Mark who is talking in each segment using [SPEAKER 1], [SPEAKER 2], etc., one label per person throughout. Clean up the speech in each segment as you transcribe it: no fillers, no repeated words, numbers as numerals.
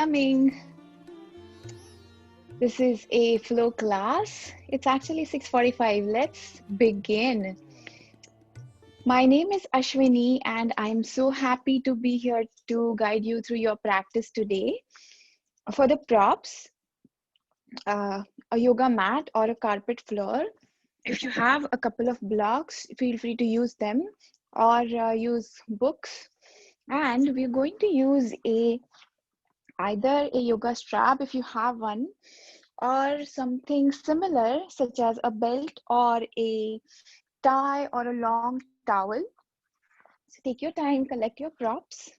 [SPEAKER 1] Coming. This is a flow class. It's actually 6:45. Let's begin. My name is Ashwini and I'm so happy to be here to guide you through your practice today. For the props, a yoga mat or a carpet floor. If you have a couple of blocks, feel free to use them or use books. And we're going to use either a yoga strap if you have one, or something similar such as a belt or a tie or a long towel. So take your time, collect your props.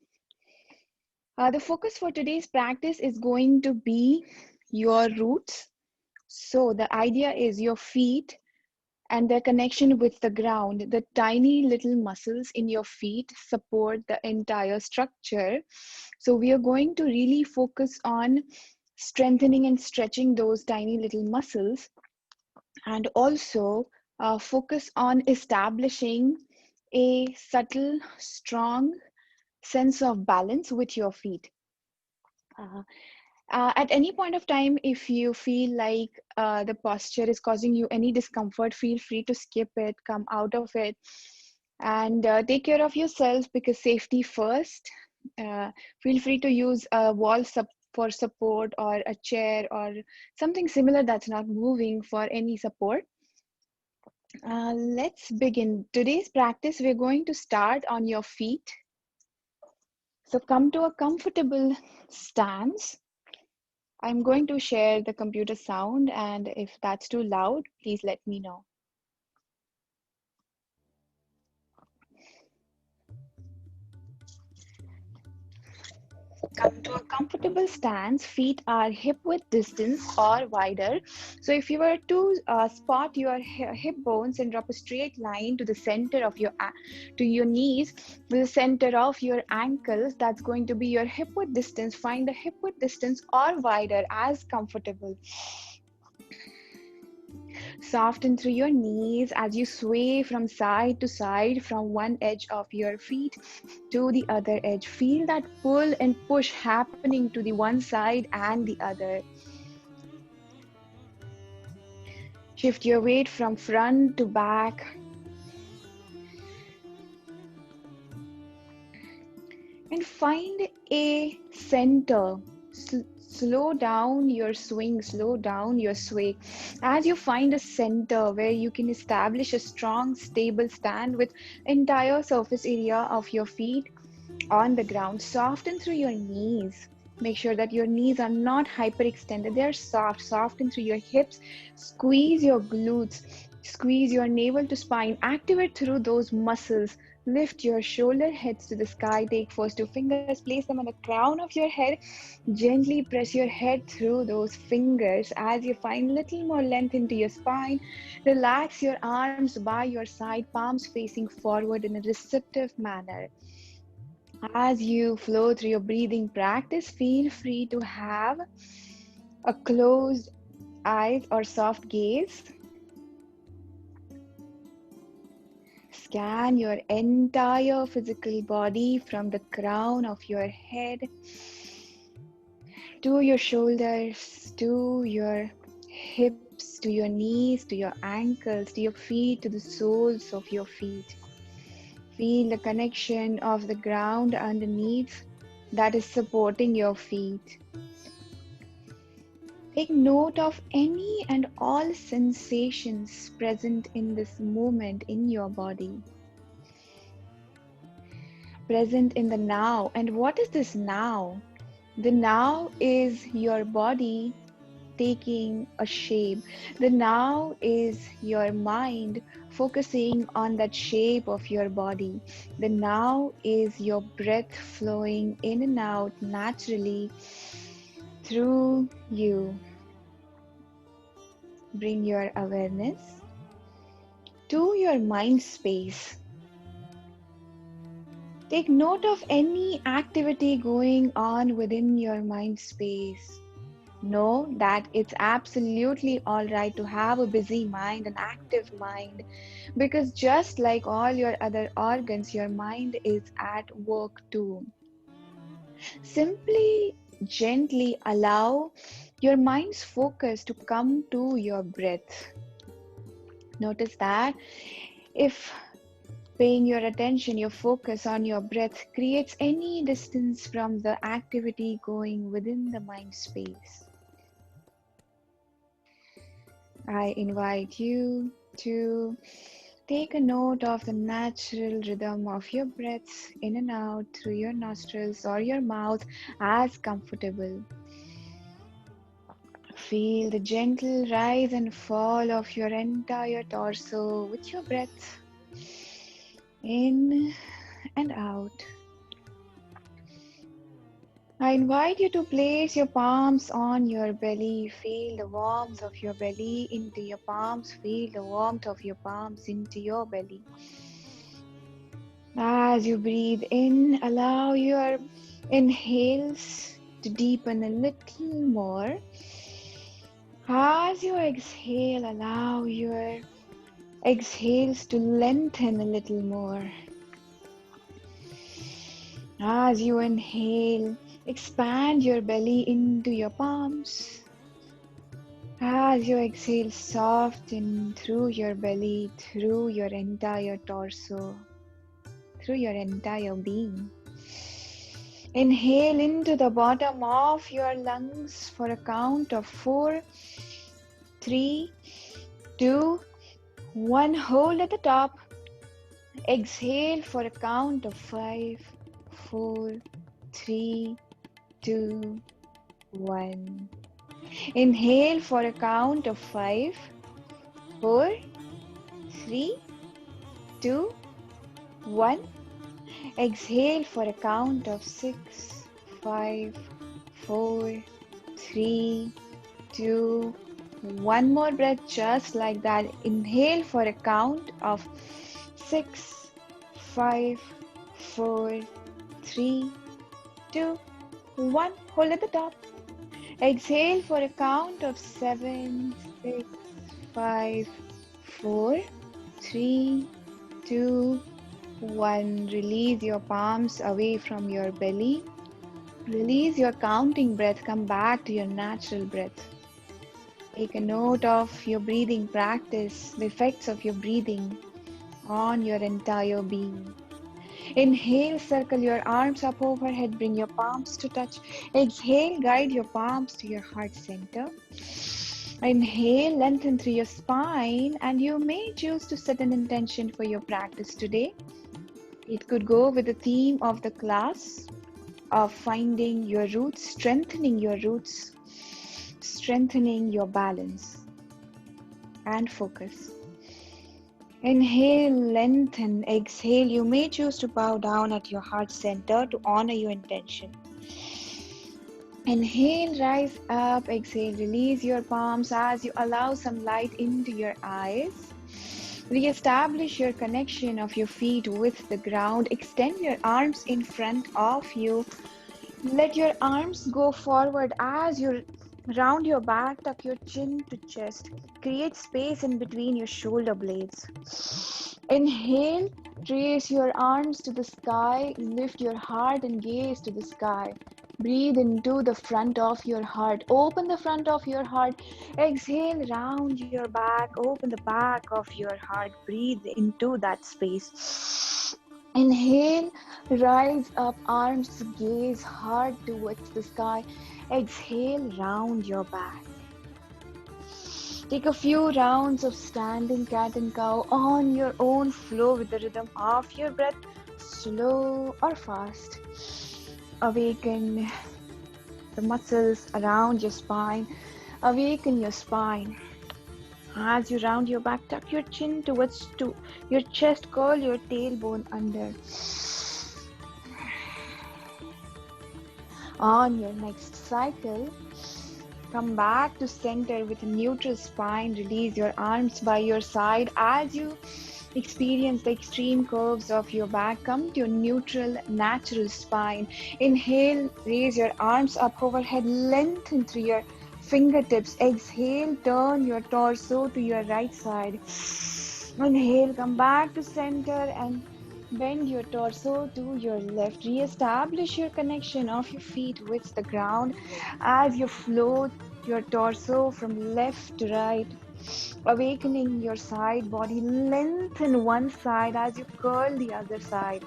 [SPEAKER 1] The focus for today's practice is going to be your roots. So the idea is your feet and their connection with the ground. The tiny little muscles in your feet support the entire structure. So we are going to really focus on strengthening and stretching those tiny little muscles, and also focus on establishing a subtle, strong sense of balance with your feet. Uh, at any point of time, if you feel like the posture is causing you any discomfort, feel free to skip it, come out of it, and take care of yourself, because safety first. Feel free to use a wall for support, or a chair or something similar that's not moving for any support. Let's begin. Today's practice, we're going to start on your feet. So come to a comfortable stance. I'm going to share the computer sound, and if that's too loud, please let me know. Come to a comfortable stance. Feet are hip width distance or wider. So if you were to spot your hip bones and drop a straight line to the center of to your knees, to the center of your ankles, that's going to be your hip width distance. Find the hip width distance or wider as comfortable. Soften through your knees as you sway from side to side, from one edge of your feet to the other edge. Feel that pull and push happening to the one side and the other. Shift your weight from front to back. And find a center. Slow down your swing, slow down your sway. As you find a center where you can establish a strong, stable stand with entire surface area of your feet on the ground, soften through your knees. Make sure that your knees are not hyperextended. They're soft. Soften through your hips. Squeeze your glutes. Squeeze your navel to spine. Activate through those muscles. Lift your shoulder heads to the sky. Take first two fingers, place them on the crown of your head. Gently press your head through those fingers as you find little more length into your spine. Relax your arms by your side, palms facing forward in a receptive manner. As you flow through your breathing practice, feel free to have a closed eyes or soft gaze. Scan your entire physical body from the crown of your head to your shoulders, to your hips, to your knees, to your ankles, to your feet, to the soles of your feet. Feel the connection of the ground underneath that is supporting your feet. Take note of any and all sensations present in this moment in your body. Present in the now. And what is this now? The now is your body taking a shape. The now is your mind focusing on that shape of your body. The now is your breath flowing in and out naturally through you. Bring your awareness to your mind space. Take note of any activity going on within your mind space. Know that it's absolutely all right to have a busy mind, an active mind, because just like all your other organs, your mind is at work too. Simply gently allow your mind's focus to come to your breath. Notice that if paying your attention, your focus on your breath creates any distance from the activity going within the mind space, I invite you to take a note of the natural rhythm of your breaths in and out through your nostrils or your mouth as comfortable. Feel the gentle rise and fall of your entire torso with your breath in and out. I invite you to place your palms on your belly. Feel the warmth of your belly into your palms. Feel the warmth of your palms into your belly. As you breathe in, allow your inhales to deepen a little more. As you exhale, allow your exhales to lengthen a little more. As you inhale, expand your belly into your palms. As you exhale, soften through your belly, through your entire torso, through your entire being. Inhale into the bottom of your lungs for a count of 4, 3, 2, 1. Hold at the top. Exhale for a count of 5, 4, 3, 2, 1. Inhale for a count of 5, 4, 3, 2, 1. Exhale for a count of 6, 5, 4, 3, 2, 1. More breath just like that. Inhale for a count of 6, 5, 4, 3, 2, 1. Hold at the top. Exhale for a count of 7, 6, 5, 4, 3, 2, 1. Release your palms away from your belly. Release your counting breath. Come back to your natural breath. Take a note of your breathing practice, the effects of your breathing on your entire being. Inhale, circle your arms up overhead, bring your palms to touch. Exhale, guide your palms to your heart center. Inhale, lengthen through your spine, and you may choose to set an intention for your practice today. It could go with the theme of the class of finding your roots, strengthening your balance and focus. Inhale, lengthen. Exhale, you may choose to bow down at your heart center to honor your intention. Inhale, rise up. Exhale, release your palms as you allow some light into your eyes. Re-establish your connection of your feet with the ground. Extend your arms in front of you. Let your arms go forward as you round your back, tuck your chin to chest. Create space in between your shoulder blades. Inhale, raise your arms to the sky. Lift your heart and gaze to the sky. Breathe into the front of your heart. Open the front of your heart. Exhale, round your back. Open the back of your heart. Breathe into that space. Inhale, rise up, arms gaze hard towards the sky. Exhale, round your back. Take a few rounds of standing cat and cow on your own flow with the rhythm of your breath, slow or fast. Awaken the muscles around your spine. Awaken your spine. As you round your back, tuck your chin towards your chest, curl your tailbone under. On your next cycle, come back to center with a neutral spine. Release your arms by your side as you experience the extreme curves of your back. Come to your neutral, natural spine. Inhale, raise your arms up overhead, lengthen through your fingertips. Exhale, turn your torso to your right side. Inhale, come back to center and Bend your torso to your left. Re-establish your connection of your feet with the ground as you float your torso from left to right, awakening your side body. Lengthen one side as you curl the other side.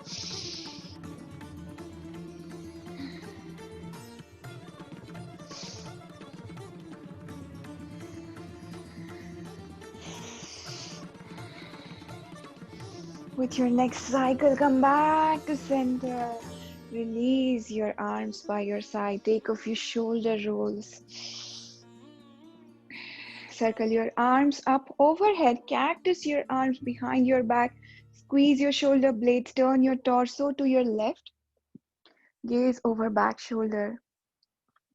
[SPEAKER 1] With your next cycle, come back to center. Release your arms by your side. Take off your shoulder rolls. Circle your arms up overhead. Cactus your arms behind your back. Squeeze your shoulder blades. Turn your torso to your left. Gaze over back shoulder.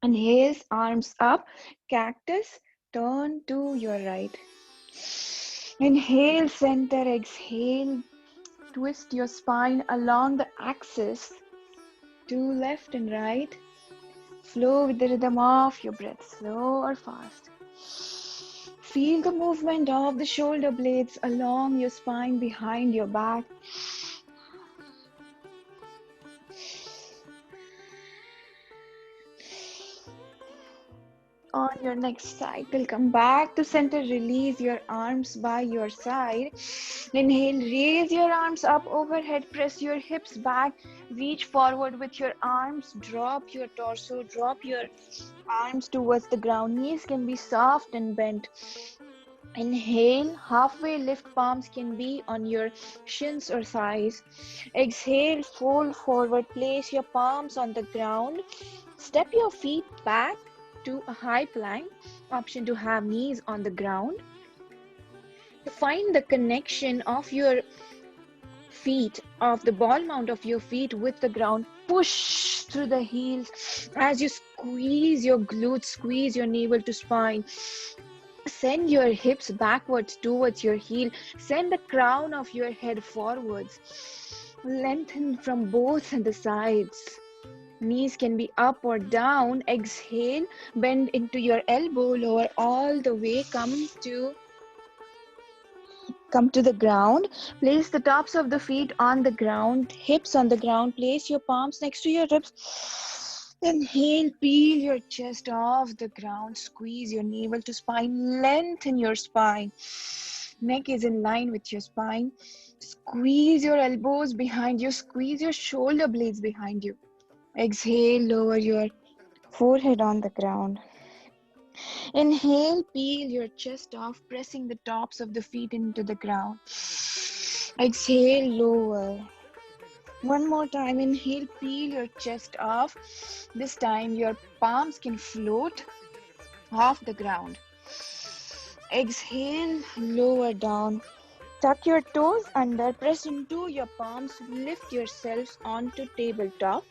[SPEAKER 1] Inhale, arms up. Cactus. Turn to your right. Inhale, center. Exhale. Twist your spine along the axis to left and right. Flow with the rhythm of your breath, slow or fast. Feel the movement of the shoulder blades along your spine behind your back. On your next cycle, come back to center. Release your arms by your side. Inhale, raise your arms up overhead. Press your hips back. Reach forward with your arms. Drop your torso. Drop your arms towards the ground. Knees can be soft and bent. Inhale, halfway lift, palms can be on your shins or thighs. Exhale, fold forward, place your palms on the ground. Step your feet back to a high plank, option to have knees on the ground. Find the connection of your feet, of the ball mount of your feet with the ground. Push through the heels as you squeeze your glutes, squeeze your navel to spine. Send your hips backwards towards your heel. Send the crown of your head forwards. Lengthen from both the sides. Knees can be up or down. Exhale, bend into your elbow, lower all the way, come to the ground. Place the tops of the feet on the ground, hips on the ground. Place your palms next to your ribs. Inhale, peel your chest off the ground. Squeeze your navel to spine. Lengthen your spine. Neck is in line with your spine. Squeeze your elbows behind you. Squeeze your shoulder blades behind you. Exhale, lower your forehead on the ground. Inhale, peel your chest off, pressing the tops of the feet into the ground. Exhale, lower. One more time. Inhale, peel your chest off. This time your palms can float off the ground. Exhale, lower down. Tuck your toes under, press into your palms, lift yourselves onto tabletop.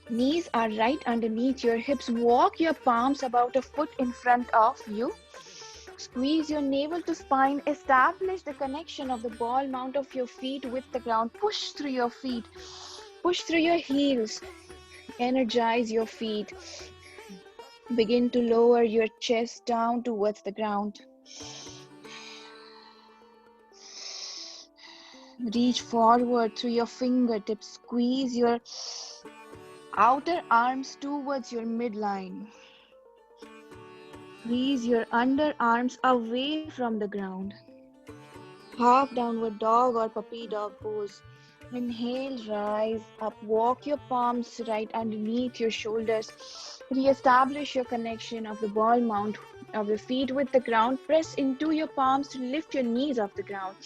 [SPEAKER 1] Knees are right underneath your hips. Walk your palms about a foot in front of you. Squeeze your navel to spine. Establish the connection of the ball mount of your feet with the ground. Push through your feet. Push through your heels. Energize your feet. Begin to lower your chest down towards the ground. Reach forward through your fingertips. Squeeze your outer arms towards your midline. Squeeze your underarms away from the ground. Half downward dog or puppy dog pose. Inhale, rise up. Walk your palms right underneath your shoulders. Re-establish your connection of the ball mount of the feet with the ground. Press into your palms to lift your knees off the ground.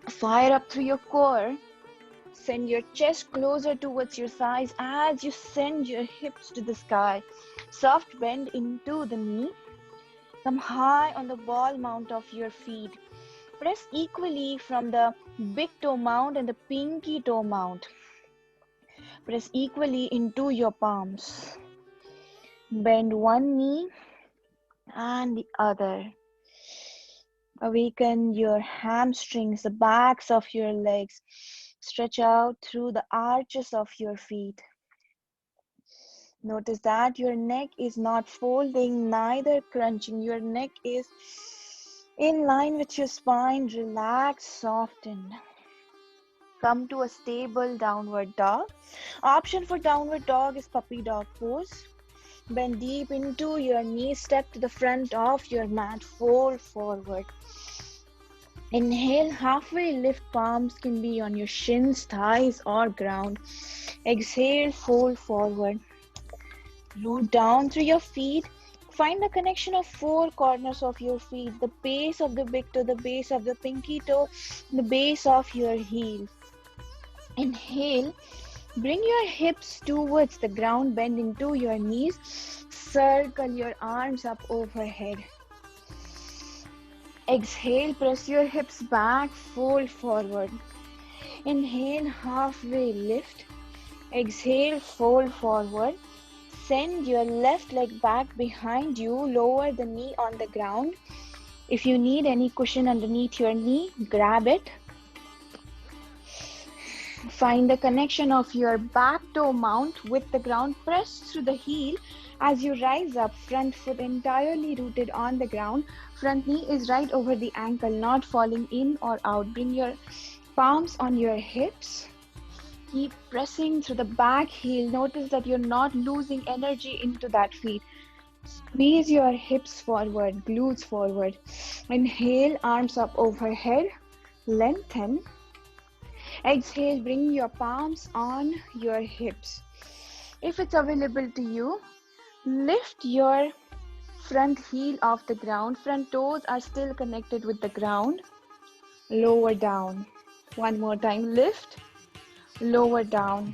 [SPEAKER 1] Fire up through your core. Send your chest closer towards your thighs as you send your hips to the sky. Soft bend into the knee. Come high on the ball mount of your feet. Press equally from the big toe mount and the pinky toe mount. Press equally into your palms. Bend one knee and the other. Awaken your hamstrings, the backs of your legs. Stretch out through the arches of your feet. Notice that your neck is not folding, neither crunching. Your neck is in line with your spine. Relax, soften.
[SPEAKER 2] Come to a stable downward dog. Option for downward dog is puppy dog pose. Bend deep into your knees, step to the front of your mat, fold forward. Inhale, halfway lift, palms can be on your shins, thighs or ground. Exhale, fold forward. Root down through your feet. Find the connection of four corners of your feet, the base of the big toe, the base of the pinky toe, the base of your heel. Inhale, bring your hips towards the ground, bend into your knees, circle your arms up overhead. Exhale, press your hips back, fold forward. Inhale, halfway lift. Exhale, fold forward. Send your left leg back behind you, lower the knee on the ground. If you need any cushion underneath your knee, grab it. Find the connection of your back toe mount with the ground. Press through the heel as you rise up, front foot entirely rooted on the ground. Front knee is right over the ankle, not falling in or out. Bring your palms on your hips. Keep pressing through the back heel. Notice that you're not losing energy into that feet. Squeeze your hips forward, glutes forward. Inhale, arms up overhead. Lengthen. Exhale, bring your palms on your hips. If it's available to you, lift your front heel off the ground. Front toes are still connected with the ground. Lower down. One more time. Lift. Lower down.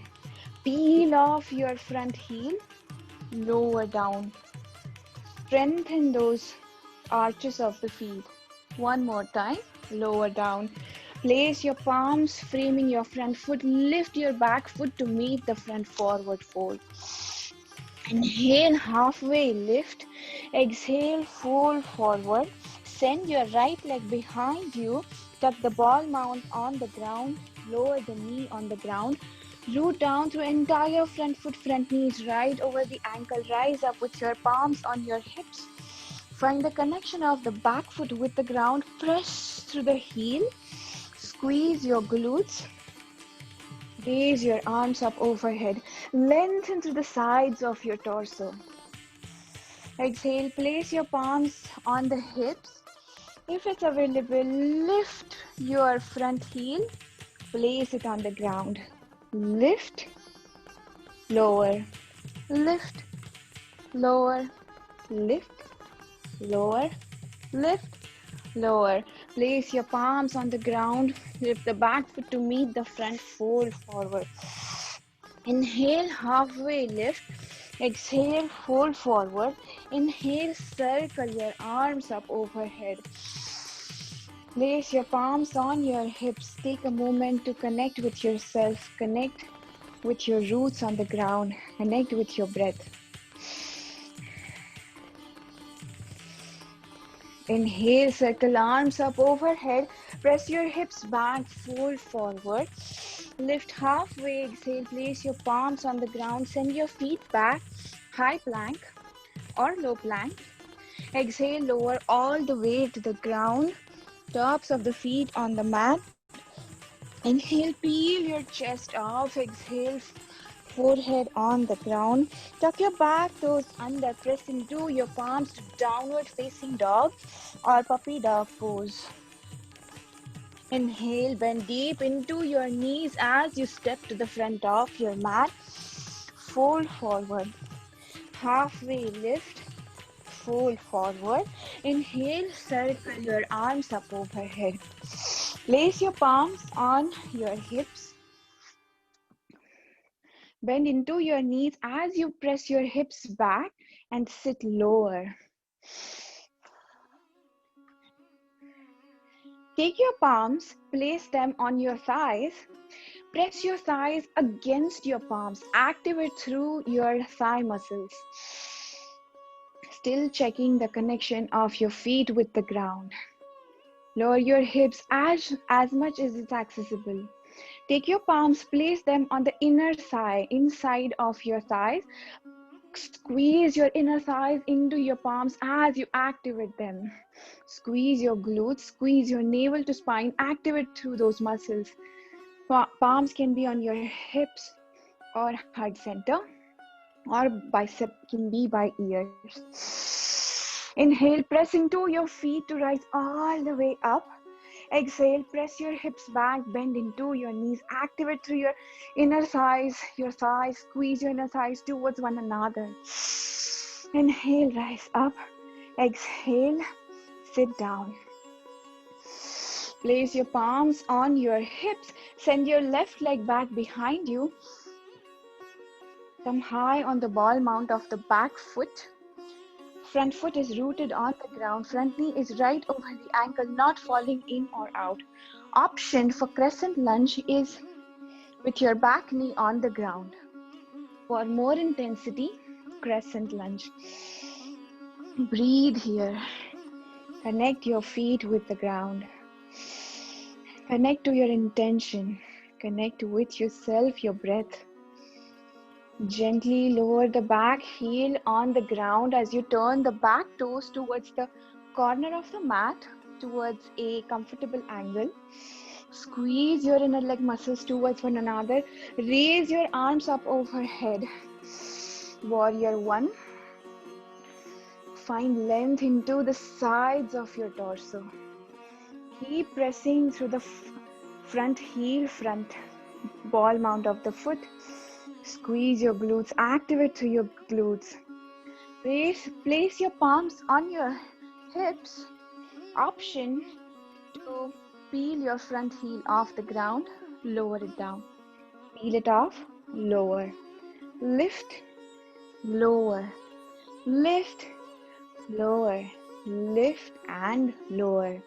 [SPEAKER 2] Peel off your front heel. Lower down. Strengthen those arches of the feet. One more time. Lower down. Place your palms framing your front foot. Lift your back foot to meet the front forward fold. Inhale, halfway lift. Exhale, fold forward. Send your right leg behind you. Tuck the ball mount on the ground. Lower the knee on the ground. Root down through entire front foot, front knees right over the ankle. Rise up with your palms on your hips. Find the connection of the back foot with the ground. Press through the heel. Squeeze your glutes. Raise your arms up overhead. Lengthen through the sides of your torso. Exhale, place your palms on the hips. If it's available, lift your front heel. Place it on the ground. Lift, lower, lift, lower, lift, lower, lift, lower. Place your palms on the ground. Lift the back foot to meet the front, fold forward. Inhale, halfway lift. Exhale, fold forward. Inhale, circle your arms up overhead. Place your palms on your hips. Take a moment to connect with yourself. Connect with your roots on the ground. Connect with your breath. Inhale, circle arms up overhead. Press your hips back, fold forward. Lift halfway. Exhale, place your palms on the ground. Send your feet back, high plank or low plank. Exhale, lower all the way to the ground. Tops of the feet on the mat. Inhale, peel your chest off. Exhale, forehead on the ground. Tuck your back toes under. Press into your palms to downward facing dog or puppy dog pose. Inhale, bend deep into your knees as you step to the front of your mat. Fold forward. Halfway lift. Fold forward. Inhale, circle your arms up overhead. Place your palms on your hips. Bend into your knees as you press your hips back and sit lower. Take your palms, place them on your thighs. Press your thighs against your palms. Activate through your thigh muscles. Still checking the connection of your feet with the ground. Lower your hips as much as it's accessible. Take your palms, place them on the inner thigh, inside of your thighs. Squeeze your inner thighs into your palms as you activate them. Squeeze your glutes, squeeze your navel to spine, activate through those muscles. Palms can be on your hips or heart center, or bicep can be by ears. Inhale, press into your feet to rise all the way up. Exhale, press your hips back, bend into your knees, activate through your inner thighs, squeeze your inner thighs towards one another. Inhale, rise up. Exhale, sit down. Place your palms on your hips, send your left leg back behind you. Come high on the ball mount of the back foot. Front foot is rooted on the ground. Front knee is right over the ankle, not falling in or out. Option for crescent lunge is with your back knee on the ground. For more intensity, crescent lunge. Breathe here. Connect your feet with the ground. Connect to your intention. Connect with yourself, your breath. Gently lower the back heel on the ground as you turn the back toes towards the corner of the mat, towards a comfortable angle. Squeeze your inner leg muscles towards one another. Raise your arms up overhead. Warrior one. Find length into the sides of your torso. Keep pressing through the front heel, front ball mount of the foot. Squeeze your glutes, activate through your glutes. Place your palms on your hips. Option to peel your front heel off the ground, lower it down. Peel it off, lower. Lift, lower. Lift, lower. Lift and lower.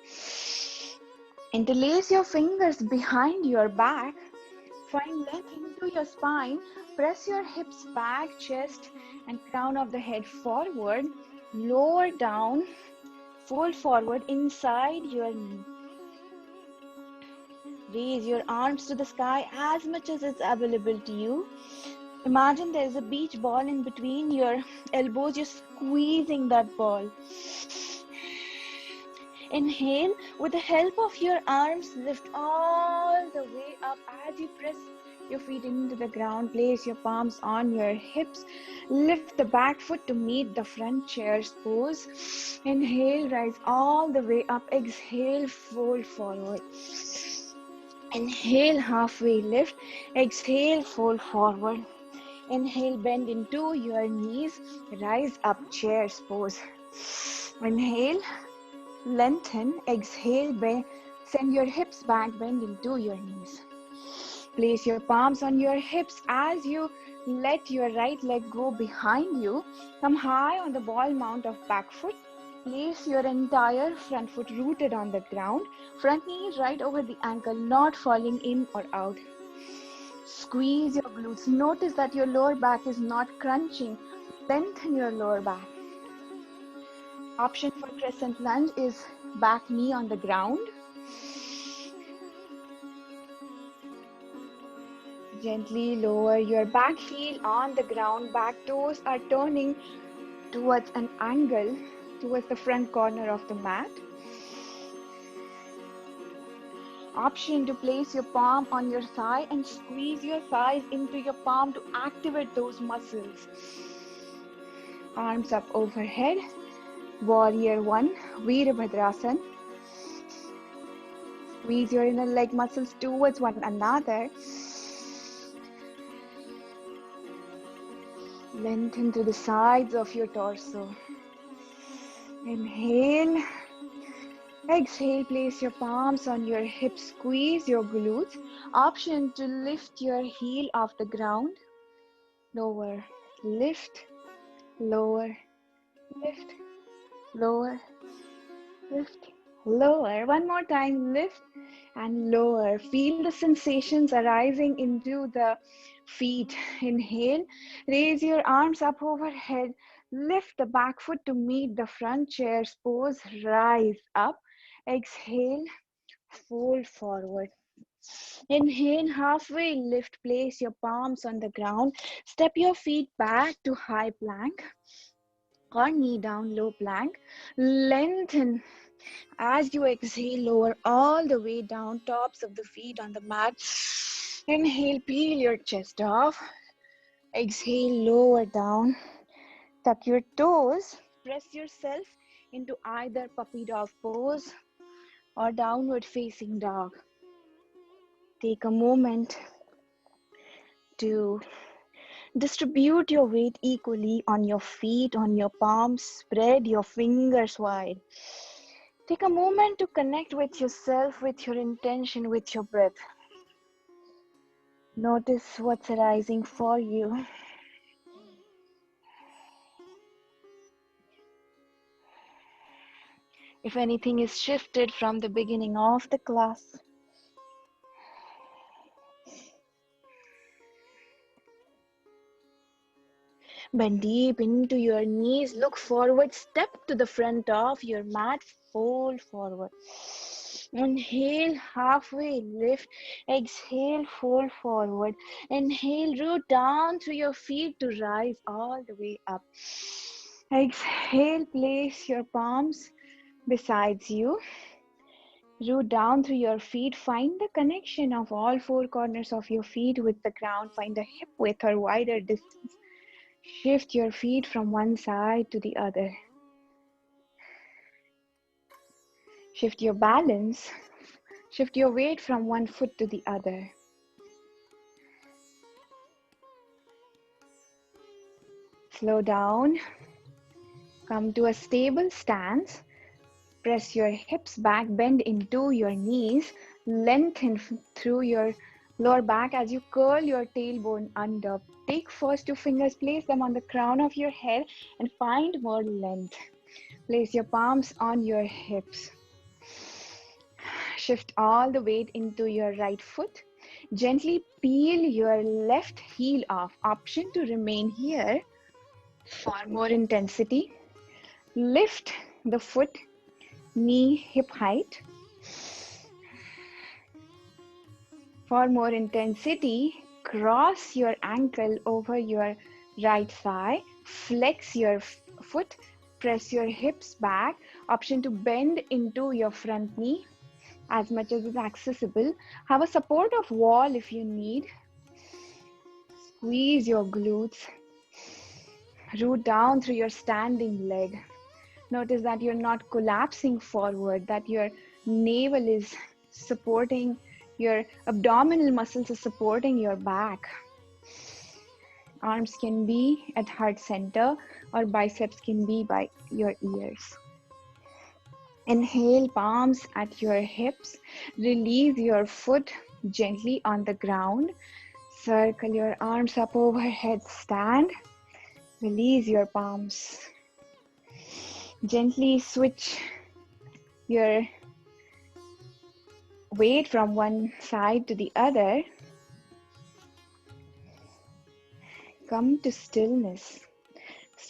[SPEAKER 2] Interlace your fingers behind your back. Find length into your spine. Press your hips back, chest and crown of the head forward. Lower down, fold forward inside your knee. Raise your arms to the sky as much as it's available to you. Imagine there's a beach ball in between your elbows. You're squeezing that ball. Inhale, with the help of your arms, lift all the way up as you press your feet into the ground. Place your palms on your hips. Lift the back foot to meet the front chair's pose. Inhale, rise all the way up. Exhale, fold forward. Inhale, halfway lift. Exhale, fold forward. Inhale, bend into your knees. Rise up, chair's pose. Inhale, lengthen. Exhale, bend. Send your hips back, bend into your knees. Place your palms on your hips as you let your right leg go behind you. Come high on the ball mount of back foot. Place your entire front foot rooted on the ground. Front knee is right over the ankle, not falling in or out. Squeeze your glutes. Notice that your lower back is not crunching. Lengthen your lower back. Option for crescent lunge is back knee on the ground. Gently lower your back heel on the ground. Back toes are turning towards an angle, towards the front corner of the mat. Option to place your palm on your thigh and squeeze your thighs into your palm to activate those muscles. Arms up overhead. Warrior one, Virabhadrasana. Squeeze your inner leg muscles towards one another. Lengthen to the sides of your torso. Inhale. Exhale, place your palms on your hips, squeeze your glutes. Option to lift your heel off the ground. Lower, lift, lower, lift, lower, lift, lower. One more time, lift and lower. Feel the sensations arising into the feet. Inhale, raise your arms up overhead. Lift the back foot to meet the front chair's pose. Rise up. Exhale, fold forward. Inhale, halfway lift. Place your palms on the ground. Step your feet back to high plank or knee down, low plank. Lengthen. As you exhale, lower all the way down, tops of the feet on the mat. Inhale, peel your chest off. Exhale, lower down. Tuck your toes. Press yourself into either puppy dog pose or downward facing dog. Take a moment to distribute your weight equally on your feet, on your palms. Spread your fingers wide. Take a moment to connect with yourself, with your intention, with your breath. Notice what's arising for you. If anything is shifted from the beginning of the class, bend deep into your knees, look forward, step to the front of your mat, fold forward. Inhale, halfway lift. Exhale, fold forward. Inhale, root down through your feet to rise all the way up. Exhale, place your palms beside you. Root down through your feet. Find the connection of all four corners of your feet with the ground. Find a hip width or wider distance. Shift your feet from one side to the other. Shift your balance. Shift your weight from one foot to the other. Slow down. Come to a stable stance. Press your hips back, bend into your knees. Lengthen through your lower back as you curl your tailbone under. Take first two fingers, place them on the crown of your head and find more length. Place your palms on your hips. Shift all the weight into your right foot. Gently peel your left heel off. Option to remain here for more intensity. Lift the foot, knee hip height. For more intensity, cross your ankle over your right thigh. Flex your foot. Press your hips back. Option to bend into your front knee as much as is accessible. Have a supportive wall if you need. Squeeze your glutes. Root down through your standing leg. Notice that you're not collapsing forward, that your navel is supporting, your abdominal muscles are supporting your back. Arms can be at heart center or biceps can be by your ears. Inhale, palms at your hips. Release your foot gently on the ground. Circle your arms up overhead, stand. Release your palms. Gently switch your weight from one side to the other. Come to stillness.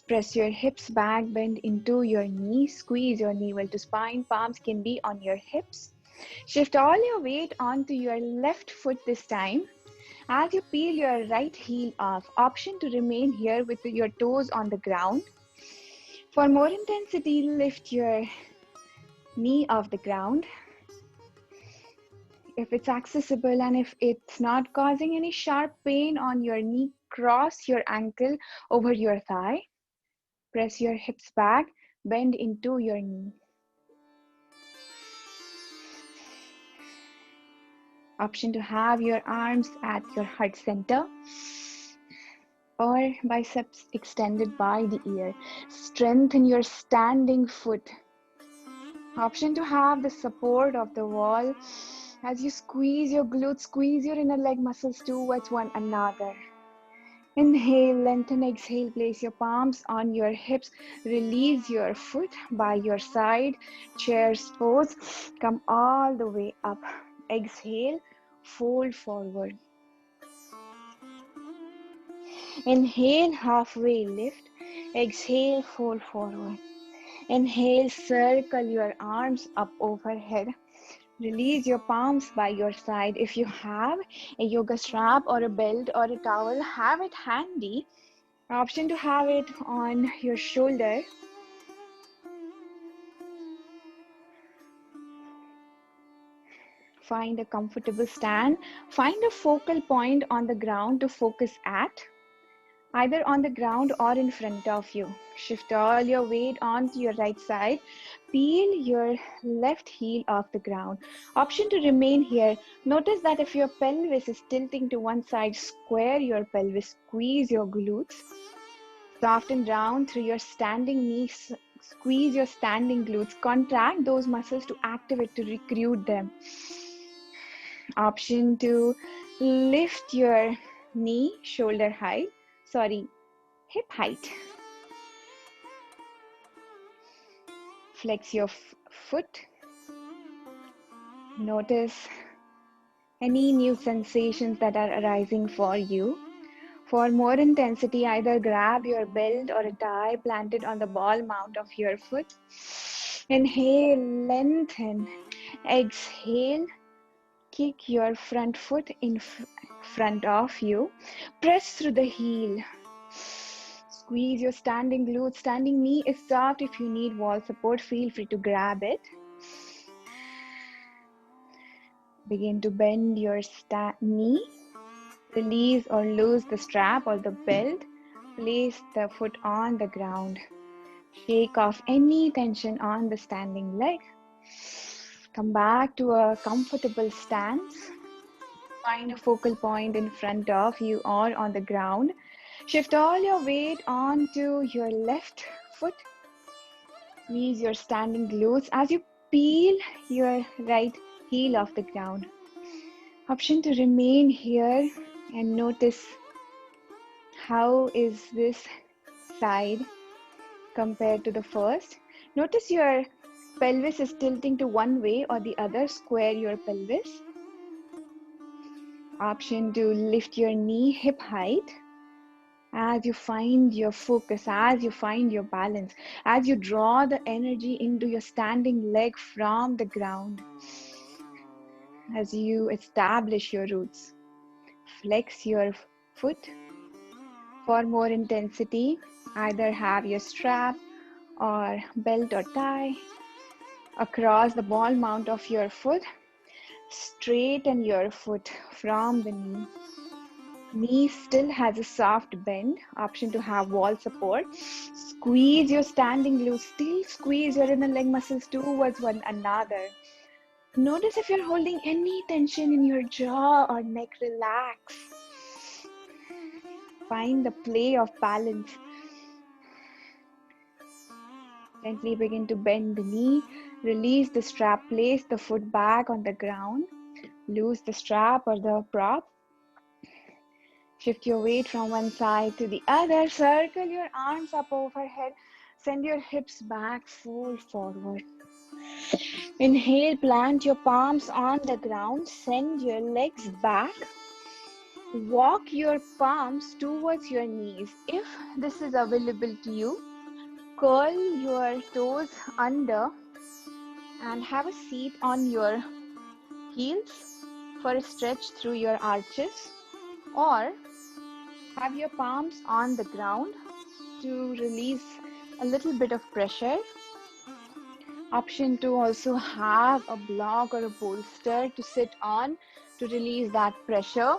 [SPEAKER 2] Press your hips back, bend into your knees, squeeze your navel to spine. Palms can be on your hips. Shift all your weight onto your left foot this time. As you peel your right heel off, option to remain here with your toes on the ground. For more intensity, lift your knee off the ground. If it's accessible and if it's not causing any sharp pain on your knee, cross your ankle over your thigh. Press your hips back, bend into your knee. Option to have your arms at your heart center or biceps extended by the ear. Strengthen your standing foot. Option to have the support of the wall as you squeeze your glutes, squeeze your inner leg muscles towards one another. Inhale, lengthen, exhale, place your palms on your hips, release your foot by your side, chair's pose, come all the way up. Exhale, fold forward. Inhale, halfway lift, exhale, fold forward. Inhale, circle your arms up overhead. Release your palms by your side. If you have a yoga strap or a belt or a towel, have it handy. Option to have it on your shoulder. Find a comfortable stand. Find a focal point on the ground to focus at, either on the ground or in front of you. Shift all your weight onto your right side. Peel your left heel off the ground. Option to remain here. Notice that if your pelvis is tilting to one side, square your pelvis, squeeze your glutes. Soften down through your standing knees. Squeeze your standing glutes. Contract those muscles to activate, to recruit them. Option to lift your knee, shoulder height. Hip height. Flex your foot. Notice any new sensations that are arising for you. For more intensity, either grab your belt or a tie planted on the ball mount of your foot. Inhale, lengthen. Exhale, kick your front foot in front of you. Press through the heel. Squeeze your standing glutes. Standing knee is soft. If you need wall support, feel free to grab it. Begin to bend your knee. Release or loose the strap or the belt. Place the foot on the ground. Shake off any tension on the standing leg. Come back to a comfortable stance. Find a focal point in front of you or on the ground. Shift all your weight onto your left foot. Squeeze your standing glutes as you peel your right heel off the ground. Option to remain here and notice how is this side compared to the first. Notice your pelvis is tilting to one way or the other. Square your pelvis. Option to lift your knee hip height. As you find your focus, as you find your balance, as you draw the energy into your standing leg from the ground, as you establish your roots, flex your foot. For more intensity, either have your strap or belt or tie across the ball mount of your foot. Straighten your foot from the knee. Knee still has a soft bend. Option to have wall support. Squeeze your standing glutes. Still squeeze your inner leg muscles towards one another. Notice if you're holding any tension in your jaw or neck. Relax. Find the play of balance. Gently begin to bend the knee. Release the strap. Place the foot back on the ground. Loose the strap or the prop. Shift your weight from one side to the other. Circle your arms up overhead. Send your hips back, fold forward. Inhale, plant your palms on the ground. Send your legs back. Walk your palms towards your knees. If this is available to you, curl your toes under and have a seat on your heels for a stretch through your arches, or have your palms on the ground to release a little bit of pressure. Option to also have a block or a bolster to sit on to release that pressure.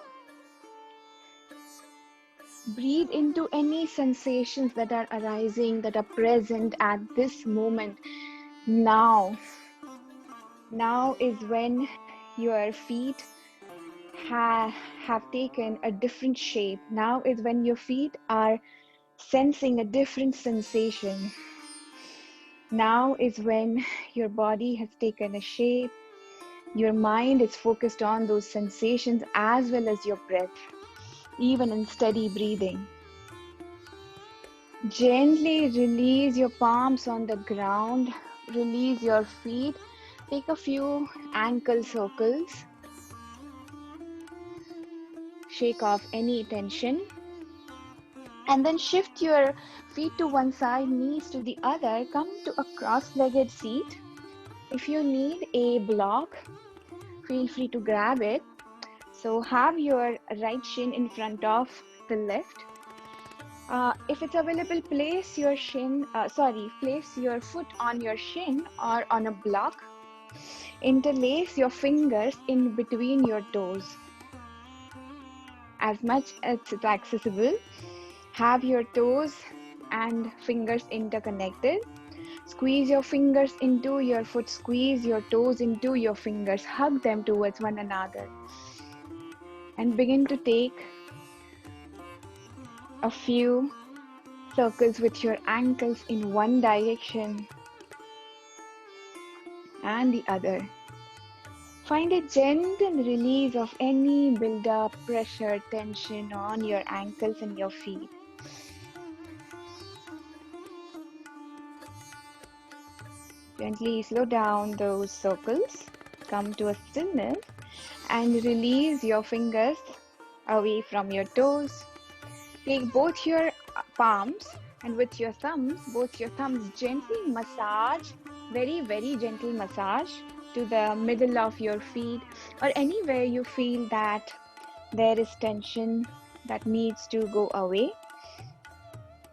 [SPEAKER 2] Breathe into any sensations that are arising, that are present at this moment. Now is when your feet have taken a different shape. Now is when your feet are sensing a different sensation. Now is when your body has taken a shape. Your mind is focused on those sensations as well as your breath, even in steady breathing. Gently release your palms on the ground. Release your feet. Take a few ankle circles. Shake off any tension. And then shift your feet to one side, knees to the other. Come to a cross-legged seat. If you need a block, feel free to grab it. So have your right shin in front of the left. If it's available, place your foot on your shin or on a block. Interlace your fingers in between your toes. As much as it's accessible, have your toes and fingers interconnected. Squeeze your fingers into your foot, squeeze your toes into your fingers, hug them towards one another, and begin to take a few circles with your ankles in one direction and the other. Find a gentle release of any build-up, pressure, tension on your ankles and your feet. Gently slow down those circles, come to a stillness, and release your fingers away from your toes. Take both your palms and with your thumbs, both your thumbs gently massage, very, very gentle massage to the middle of your feet or anywhere you feel that there is tension that needs to go away.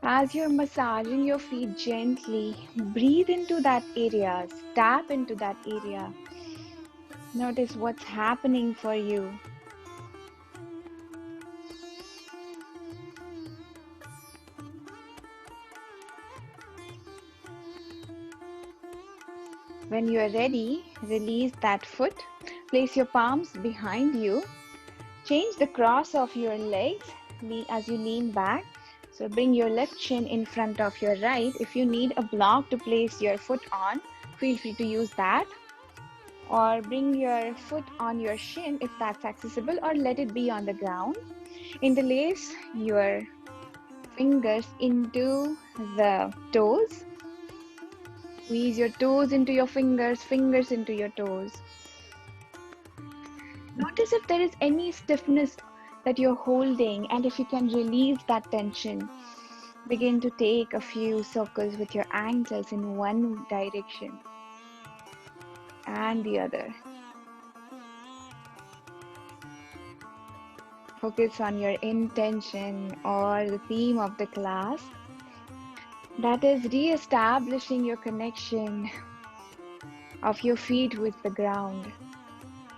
[SPEAKER 2] As you're massaging your feet gently, breathe into that area, tap into that area. Notice what's happening for you. When you are ready, release that foot. Place your palms behind you. Change the cross of your legs as you lean back. So bring your left shin in front of your right. If you need a block to place your foot on, feel free to use that. Or bring your foot on your shin if that's accessible, or let it be on the ground. Interlace your fingers into the toes. Squeeze your toes into your fingers, fingers into your toes. Notice if there is any stiffness that you're holding, and if you can release that tension. Begin to take a few circles with your ankles in one direction and the other. Focus on your intention or the theme of the class. That is re-establishing your connection of your feet with the ground.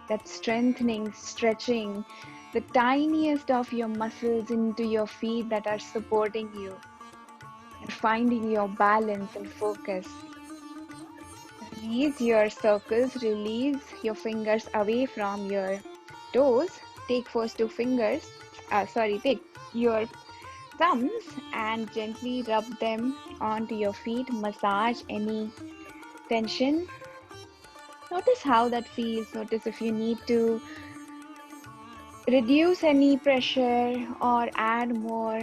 [SPEAKER 2] That's strengthening, stretching the tiniest of your muscles into your feet that are supporting you and finding your balance and focus. Release your circles, release your fingers away from your toes. Take first two fingers, take your thumbs and gently rub them onto your feet. Massage any tension. Notice how that feels. Notice if you need to reduce any pressure or add more.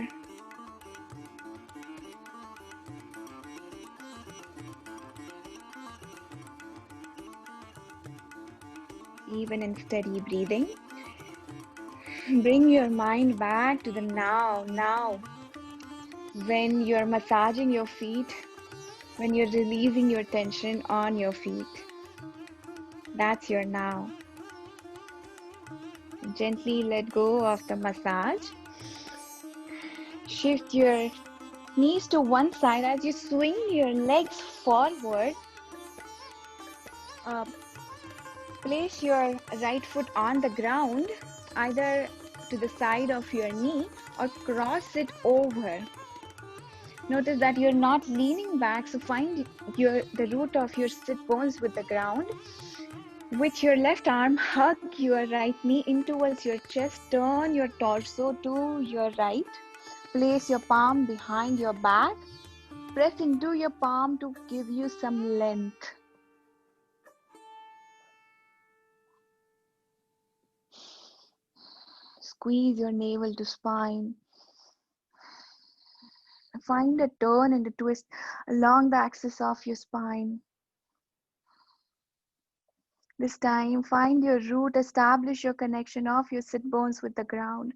[SPEAKER 2] Even in steady breathing. Bring your mind back to the now. Now, when you're massaging your feet, when you're releasing your tension on your feet, that's your now. Gently let go of the massage. Shift your knees to one side as you swing your legs forward. Place your right foot on the ground, either to the side of your knee or cross it over. Notice that you're not leaning back, so find the root of your sit bones with the ground. With your left arm, hug your right knee in towards your chest. Turn your torso to your right. Place your palm behind your back. Press into your palm to give you some length. Squeeze your navel to spine. Find a turn and a twist along the axis of your spine. This time, find your root, establish your connection of your sit bones with the ground.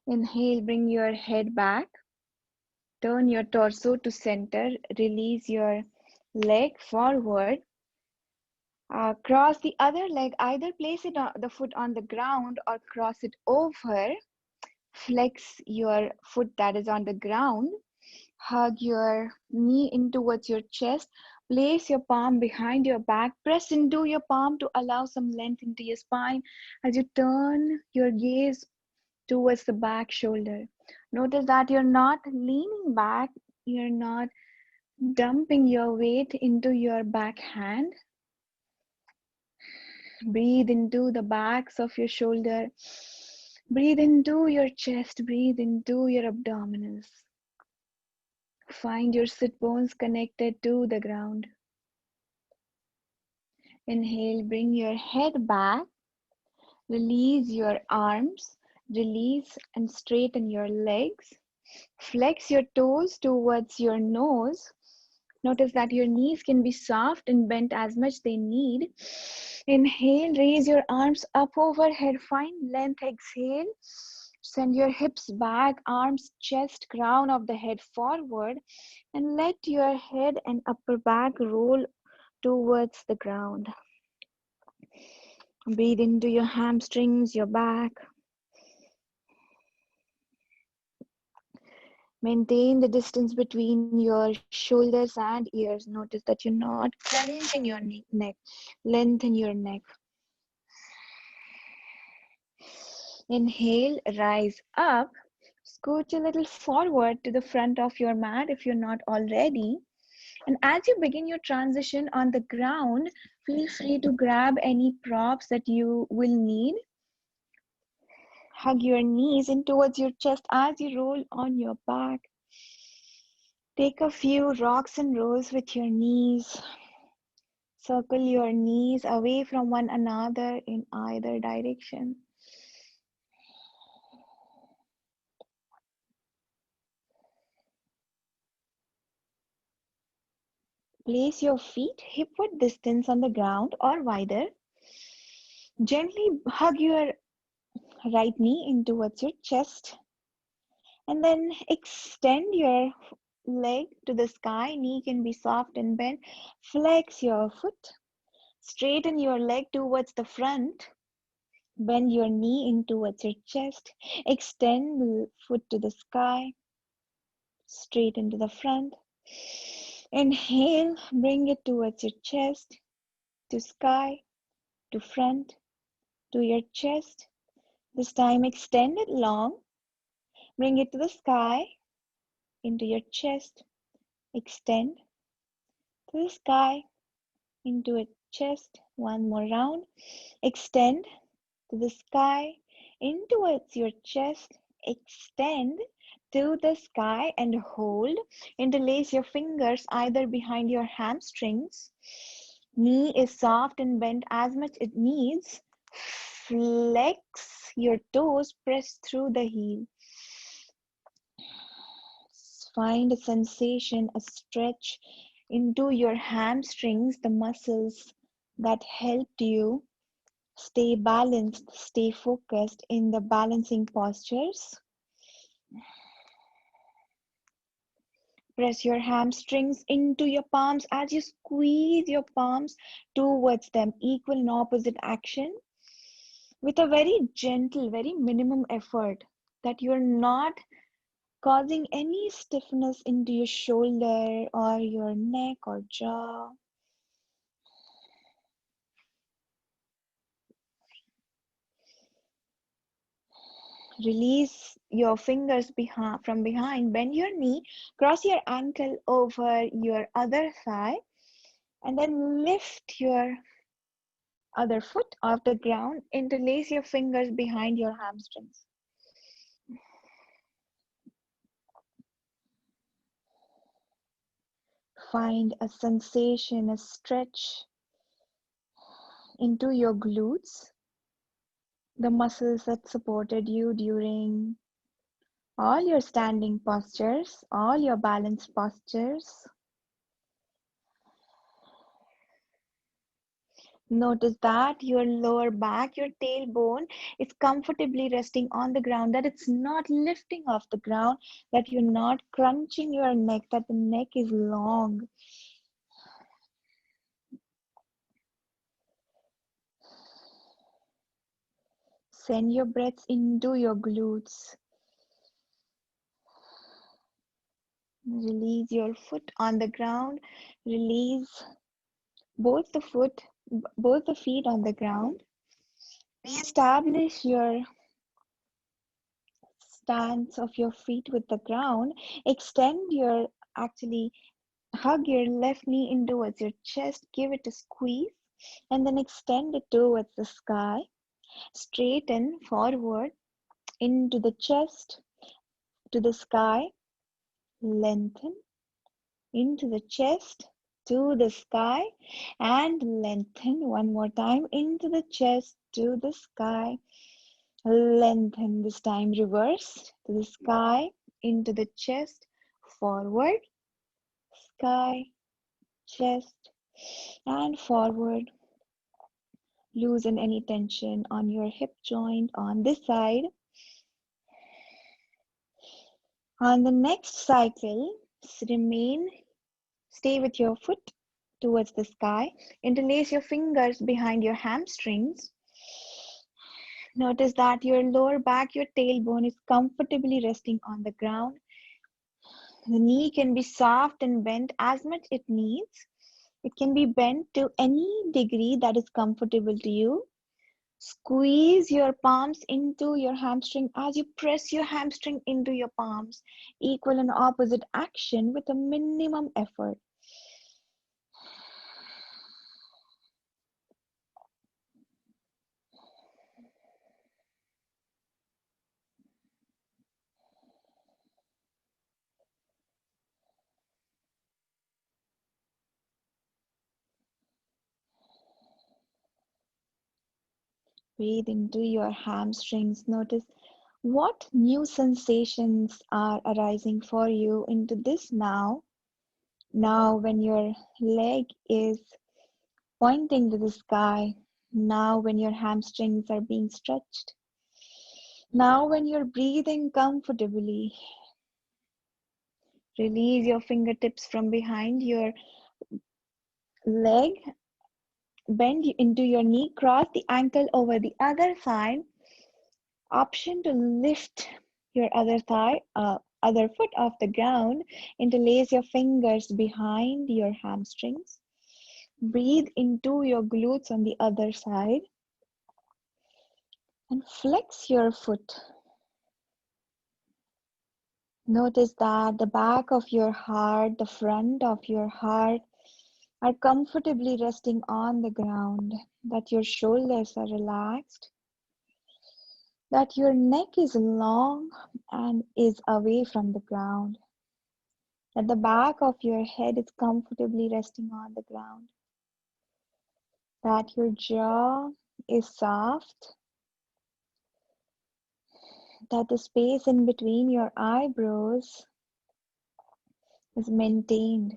[SPEAKER 2] Inhale, bring your head back. Turn your torso to center. Release your leg forward. Cross the other leg. Either place the foot on the ground or cross it over. Flex your foot that is on the ground. Hug your knee in towards your chest. Place your palm behind your back. Press into your palm to allow some length into your spine as you turn your gaze towards the back shoulder. Notice that you're not leaning back, you're not dumping your weight into your back hand. Breathe into the backs of your shoulder. Breathe into your chest. Breathe into your abdominals. Find your sit bones connected to the ground. Inhale, bring your head back. Release your arms. Release and straighten your legs. Flex your toes towards your nose. Notice that your knees can be soft and bent as much they need. Inhale, raise your arms up overhead, find length. Exhale, send your hips back, arms, chest, crown of the head forward, and let your head and upper back roll towards the ground. Breathe into your hamstrings, your back. Maintain the distance between your shoulders and ears. Notice that you're not clenching your neck. Lengthen your neck. Inhale, rise up. Scooch a little forward to the front of your mat if you're not already. And as you begin your transition on the ground, feel free to grab any props that you will need. Hug your knees in towards your chest as you roll on your back. Take a few rocks and rolls with your knees. Circle your knees away from one another in either direction. Place your feet hip-width distance on the ground or wider. Gently hug your right knee in towards your chest. And then extend your leg to the sky. Knee can be soft and bent. Flex your foot. Straighten your leg towards the front. Bend your knee in towards your chest. Extend the foot to the sky. Straighten to the front. Inhale, bring it towards your chest, to sky, to front, to your chest. This time extend it long. Bring it to the sky, into your chest. Extend to the sky, into your chest. One more round. Extend to the sky, in towards your chest. Extend to the sky and hold. Interlace your fingers either behind your hamstrings. Knee is soft and bent as much it needs. Flex your toes, press through the heel. Find a sensation, a stretch into your hamstrings, the muscles that helped you stay balanced, stay focused in the balancing postures. Press your hamstrings into your palms as you squeeze your palms towards them. Equal and opposite action with a very gentle, very minimum effort, that you're not causing any stiffness into your shoulder or your neck or jaw. Release your fingers from behind, bend your knee, cross your ankle over your other thigh, and then lift your other foot off the ground. Interlace your fingers behind your hamstrings. Find a sensation, a stretch into your glutes, the muscles that supported you during all your standing postures, all your balanced postures. Notice that your lower back, your tailbone is comfortably resting on the ground, that it's not lifting off the ground, that you're not crunching your neck, that the neck is long. Send your breaths into your glutes. Release your foot on the ground. Release both the foot, both the feet on the ground. Establish your stance of your feet with the ground. Extend your, actually, hug your left knee in towards your chest. Give it a squeeze and then extend it towards the sky. Straighten forward into the chest, to the sky. Lengthen into the chest, to the sky, and lengthen one more time into the chest, to the sky. Lengthen this time, reverse to the sky, into the chest, forward, sky, chest, and forward. Loosen any tension on your hip joint on this side. On the next cycle, stay with your foot towards the sky. Interlace your fingers behind your hamstrings. Notice that your lower back, your tailbone is comfortably resting on the ground. The knee can be soft and bent as much it needs. It can be bent to any degree that is comfortable to you. Squeeze your palms into your hamstring as you press your hamstring into your palms. Equal and opposite action with a minimum effort. Breathe into your hamstrings. Notice what new sensations are arising for you into this now. Now, when your leg is pointing to the sky, now when your hamstrings are being stretched, now when you're breathing comfortably, release your fingertips from behind your leg, bend into your knee, cross the ankle over the other side. Option to lift your other foot off the ground. Interlace your fingers behind your hamstrings. Breathe into your glutes on the other side and flex your foot. Notice that the back of your heart, the front of your heart are comfortably resting on the ground, that your shoulders are relaxed, that your neck is long and is away from the ground, that the back of your head is comfortably resting on the ground, that your jaw is soft, that the space in between your eyebrows is maintained.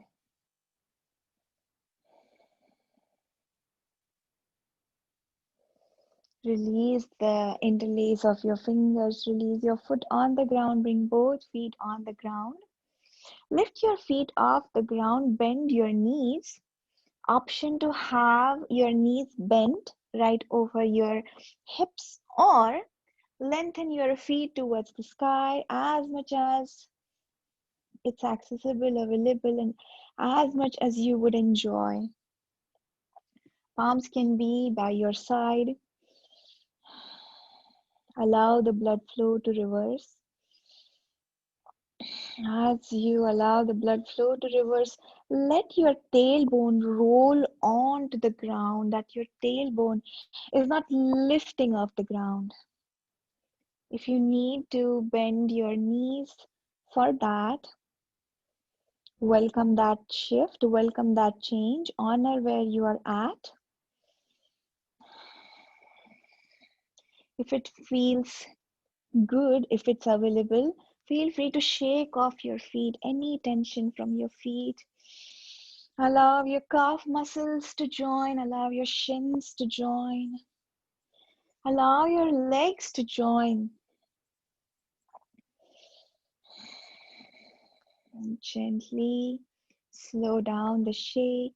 [SPEAKER 2] Release the interlace of your fingers, release your foot on the ground, bring both feet on the ground. Lift your feet off the ground, bend your knees. Option to have your knees bent right over your hips, or lengthen your feet towards the sky as much as it's accessible, available, and as much as you would enjoy. Palms can be by your side. Allow the blood flow to reverse. As you allow the blood flow to reverse, let your tailbone roll onto the ground, that your tailbone is not lifting off the ground. If you need to bend your knees for that, welcome that shift, welcome that change, honor where you are at. If it feels good, if it's available, feel free to shake off your feet, any tension from your feet. Allow your calf muscles to join, allow your shins to join, allow your legs to join. And gently slow down the shake.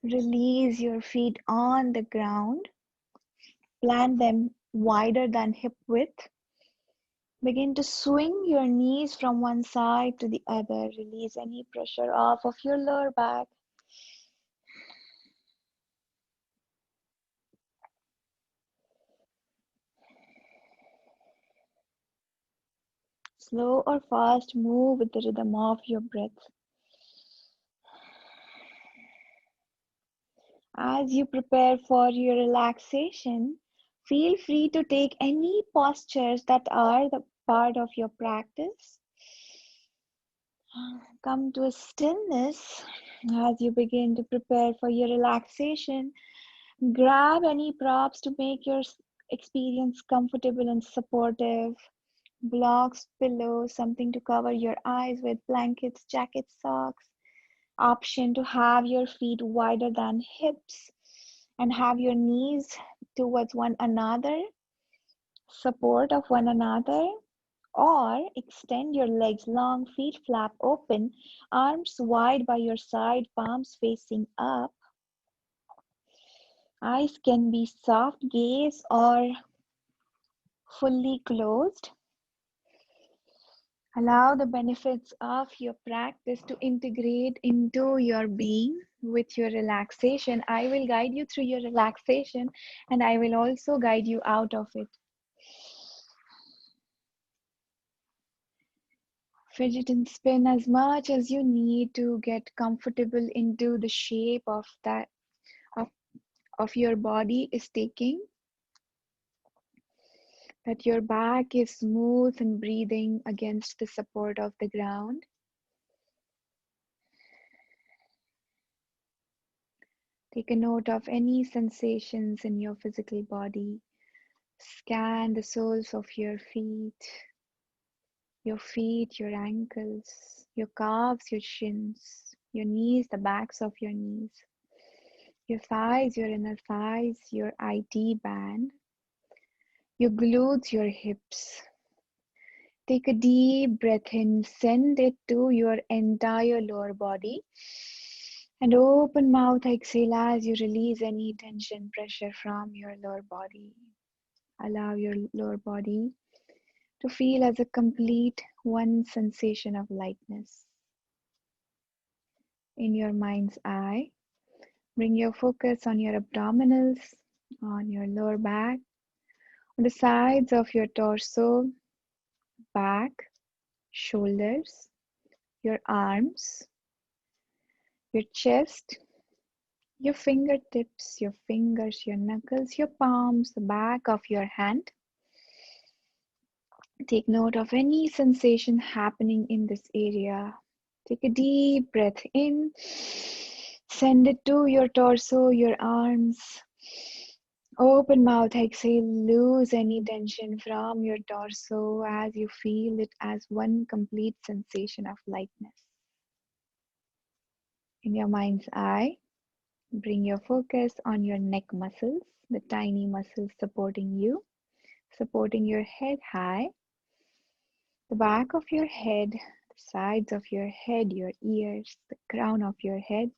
[SPEAKER 2] Release your feet on the ground. Plant them wider than hip width. Begin to swing your knees from one side to the other. Release any pressure off of your lower back. Slow or fast, move with the rhythm of your breath. As you prepare for your relaxation, feel free to take any postures that are the part of your practice. Come to a stillness as you begin to prepare for your relaxation. Grab any props to make your experience comfortable and supportive. Blocks, pillows, something to cover your eyes with, blankets, jackets, socks. Option to have your feet wider than hips and have your knees towards one another, support of one another, or extend your legs long, feet flap open, arms wide by your side, palms facing up. Eyes can be soft gaze or fully closed. Allow the benefits of your practice to integrate into your being with your relaxation. I will guide you through your relaxation and I will also guide you out of it. Fidget and spin as much as you need to get comfortable into the shape of of, of your body is taking. That your back is smooth and breathing against the support of the ground. Take a note of any sensations in your physical body. Scan the soles of your feet, your ankles, your calves, your shins, your knees, the backs of your knees, your thighs, your inner thighs, your IT band, your glutes, your hips. Take a deep breath in, send it to your entire lower body. And open mouth, exhale as you release any tension, pressure from your lower body. Allow your lower body to feel as a complete one sensation of lightness. In your mind's eye, bring your focus on your abdominals, on your lower back, on the sides of your torso, back, shoulders, your arms, your chest, your fingertips, your fingers, your knuckles, your palms, the back of your hand. Take note of any sensation happening in this area. Take a deep breath in. Send it to your torso, your arms. Open mouth, exhale. Lose any tension from your torso as you feel it as one complete sensation of lightness. In your mind's eye, bring your focus on your neck muscles, the tiny muscles supporting you, supporting your head high, the back of your head, the sides of your head, your ears, the crown of your head,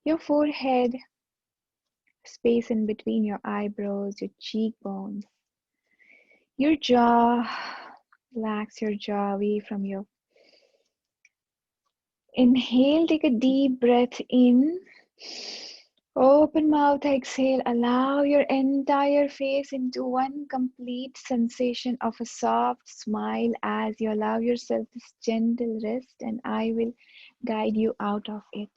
[SPEAKER 2] your forehead, space in between your eyebrows, your cheekbones, your jaw. Relax your jaw away from your. Inhale, take a deep breath in. Open mouth, exhale. Allow your entire face into one complete sensation of a soft smile as you allow yourself this gentle rest, and I will guide you out of it.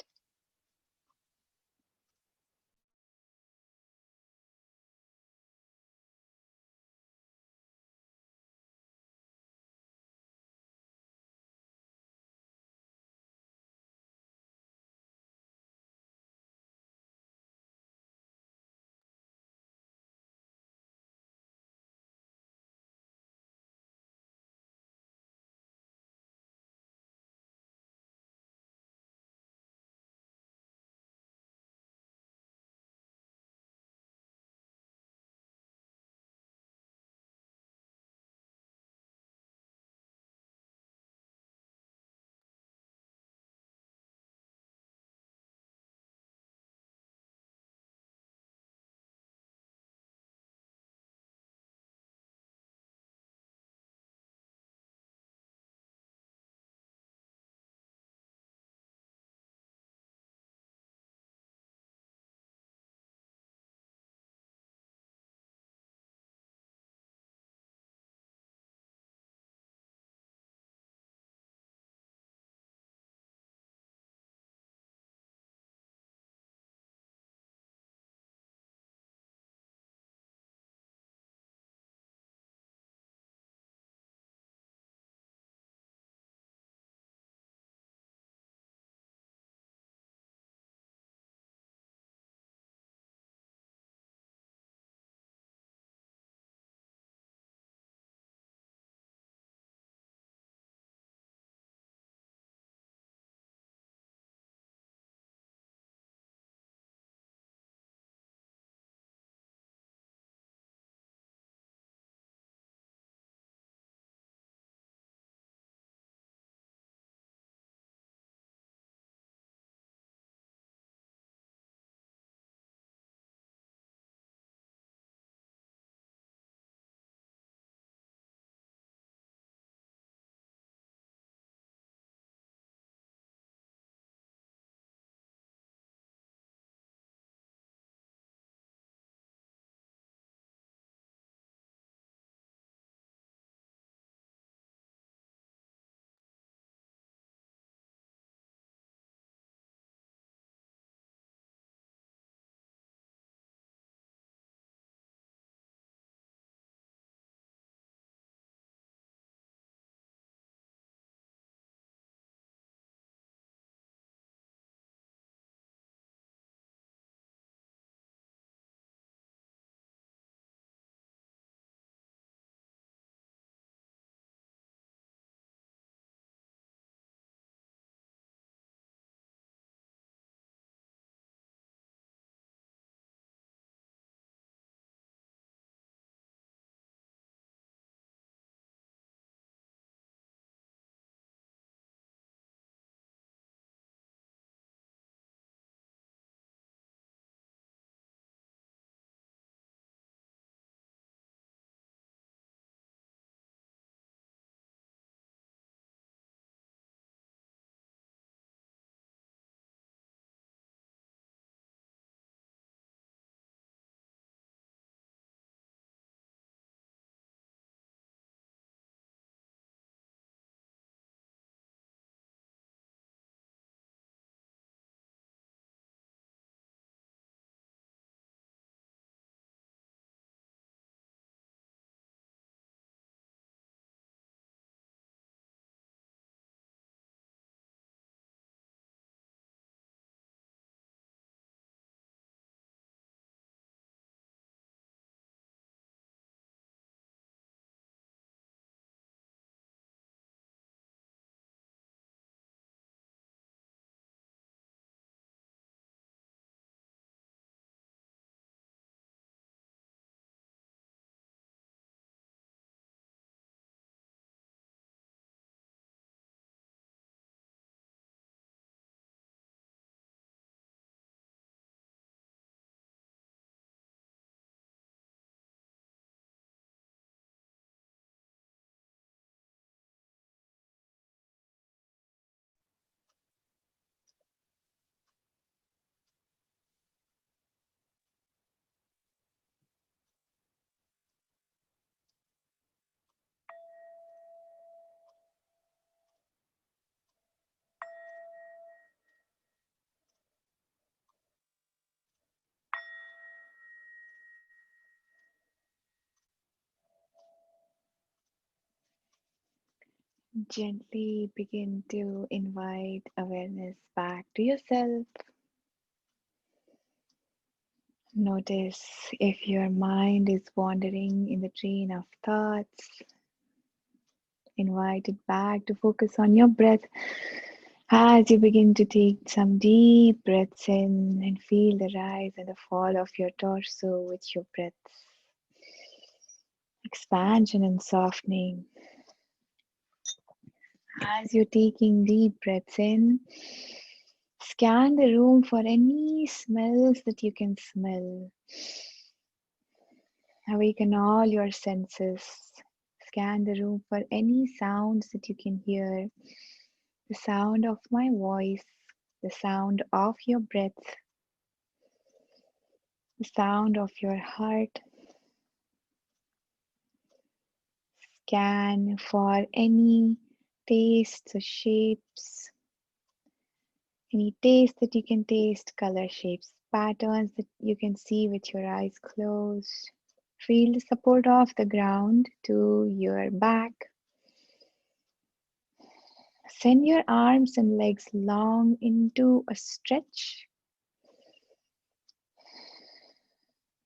[SPEAKER 1] Gently begin to invite awareness back to yourself. Notice if your mind is wandering in the train of thoughts. Invite it back to focus on your breath as you begin to take some deep breaths in and feel the rise and the fall of your torso with your breaths. Expansion and softening. As you're taking deep breaths in, scan the room for any smells that you can smell. Awaken all your senses. Scan the room for any sounds that you can hear. The sound of my voice, the sound of your breath, the sound of your heart. Scan for any tastes or shapes, any taste that you can taste, color shapes, patterns that you can see with your eyes closed. Feel the support of the ground to your back. Send your arms and legs long into a stretch.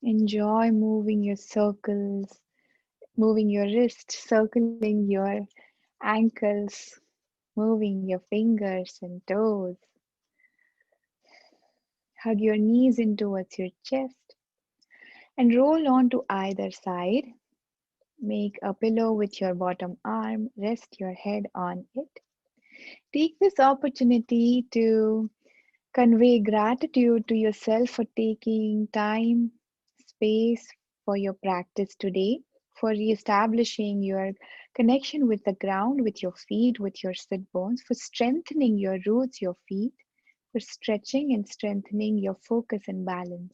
[SPEAKER 1] Enjoy moving your circles, moving your wrist, circling your ankles, moving your fingers and toes. Hug your knees in towards your chest and roll on to either side. Make a pillow with your bottom arm, rest your head on it. Take this opportunity to convey gratitude to yourself for taking time, space for your practice today, for reestablishing your connection with the ground, with your feet, with your sit bones, for strengthening your roots, your feet, for stretching and strengthening your focus and balance.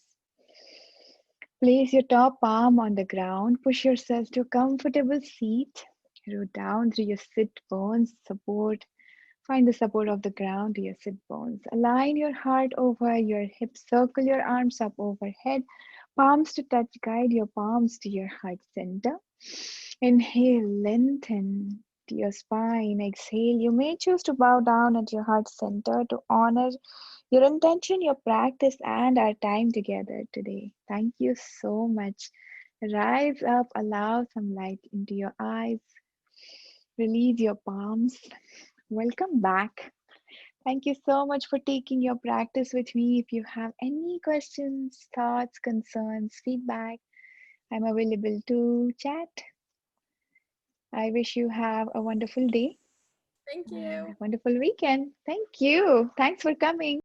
[SPEAKER 1] Place your top palm on the ground, push yourself to a comfortable seat, root down through your sit bones, support. Find the support of the ground to your sit bones. Align your heart over your hips. Circle your arms up overhead. Palms to touch. Guide your palms to your heart center. Inhale, lengthen to your spine. Exhale. You may choose to bow down at your heart center to honor your intention, your practice, and our time together today. Thank you so much. Rise up. Allow some light into your eyes. Release your palms. Welcome back. Thank you so much for taking your practice with me. If you have any questions, thoughts, concerns, feedback, I'm available to chat. I wish you have a wonderful day
[SPEAKER 3] Thank
[SPEAKER 1] and
[SPEAKER 3] you.
[SPEAKER 1] a wonderful weekend. Thank you. Thanks for coming.